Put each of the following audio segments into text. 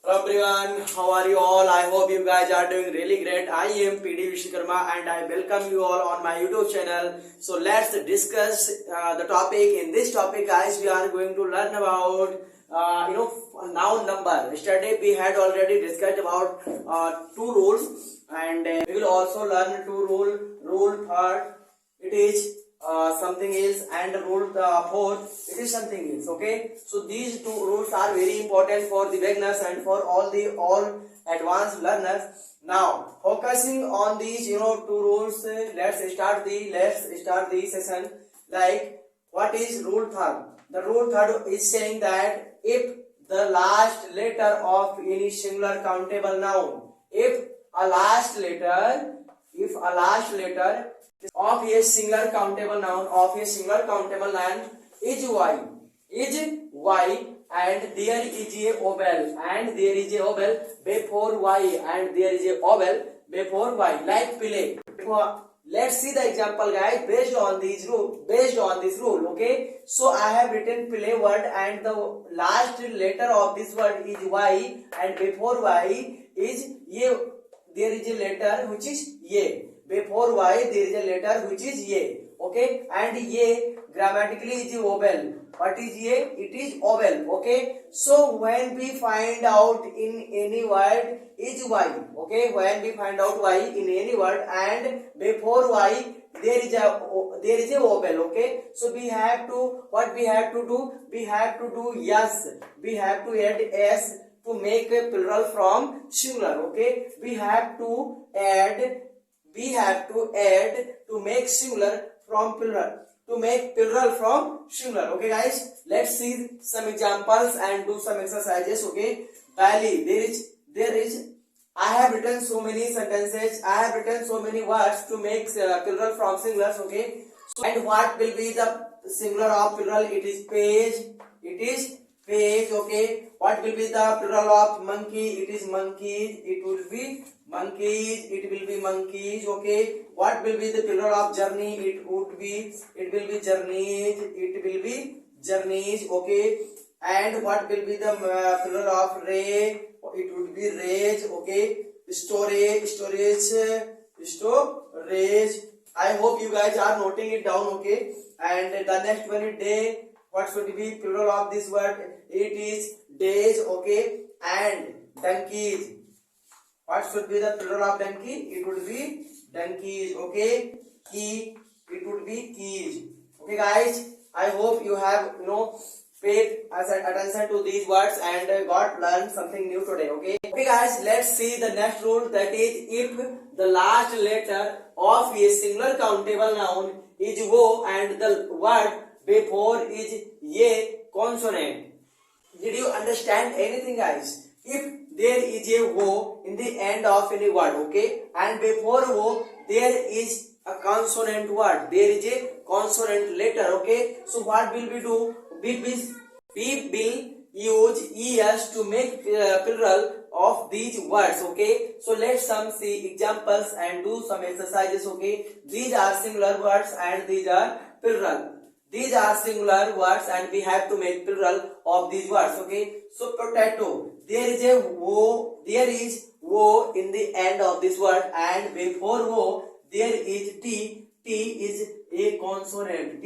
Hello everyone, how are you all? I hope you guys are doing really great. I am PD Vishwakarma and I welcome you all on my YouTube channel. So let's discuss the topic. In this topic, guys, we are going to learn about noun number. Yesterday we had already discussed about two rules, and we will also learn two rule. Rule third, it is something else, and rule the fourth, it is something else. Okay, so these two rules are very important for the beginners and for all advanced learners. Now focusing on these two rules, let's start the session. Like, what is rule third? The rule third is saying that if the last letter of any singular countable noun, if a last letter of a singular countable noun is y, and there is a vowel before y, and there is a vowel before y, like play. Let's see the example, guys, based on this rule. Okay, so I have written play word, and the last letter of this word is y, and before y is ye. There is a letter which is ye. Before y there is a letter which is ye. Okay, and ye grammatically is a vowel. What is ye? It is vowel. Okay, so when we find out in any word is y. Okay, when we find out y in any word and before y there is a vowel. Okay, so we have to do yes. We have to add s to make a plural from singular. Okay, we have to add to make singular from plural, to make plural from singular. Okay, guys, let's see some examples and do some exercises. Okay, valley, there is I have written so many sentences, I have written so many words to make plural from singulars. Okay, so, and what will be the singular of plural? It is page. Okay, what will be the plural of monkey? It is monkeys. It will be monkeys. Okay, what will be the plural of journey? It will be journeys. Okay, and what will be the plural of ray? It would be rays. Okay, storage. I hope you guys are noting it down. Okay, and the next one is day. What should be plural of this word? It is days. Okay, and donkeys. What should be the plural of donkey? It would be donkeys. Okay, key. It would be keys. Okay, guys, I hope you have paid attention to these words and got learned something new today. Okay, guys, let's see the next rule. That is, if the last letter of a singular countable noun is wo and the word before is ye consonant. Did you understand anything, guys? If there is a wo in the end of any word, okay, and before wo there is a consonant word, there is a consonant letter. Okay, so what will we do? We will use es to make plural of these words. Okay, so let's see examples and do some exercises. Okay, these are singular words and these are plural. These are singular words and we have to make plural of these words. Okay, so potato, there is wo in the end of this word, and before wo there is t is a consonant.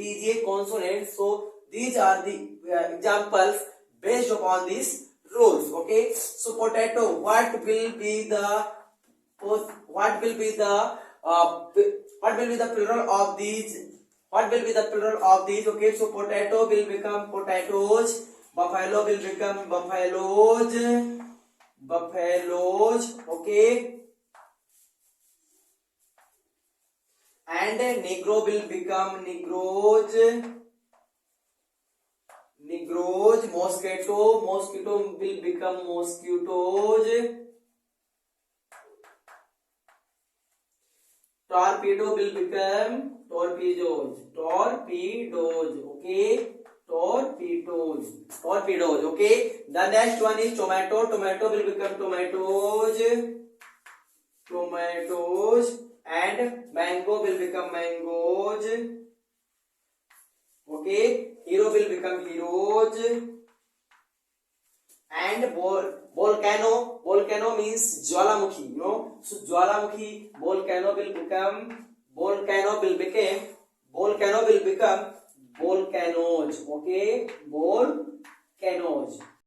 So these are the examples based upon these rules. Okay, so potato, what will be the plural of these? What will be the plural of these? Okay, so potato will become potatoes, buffalo will become buffaloes. Okay, and negro will become negroes, mosquito will become mosquitoes, torpedo will become torpedoes. Okay, torpedoes. Okay, the next one is tomato will become tomatoes, and mango will become mangoes. Okay, hero will become heroes, and volcano means jwalamukhi, you know. So jwalamukhi, volcano will become volcanoes, okay, volcanoes.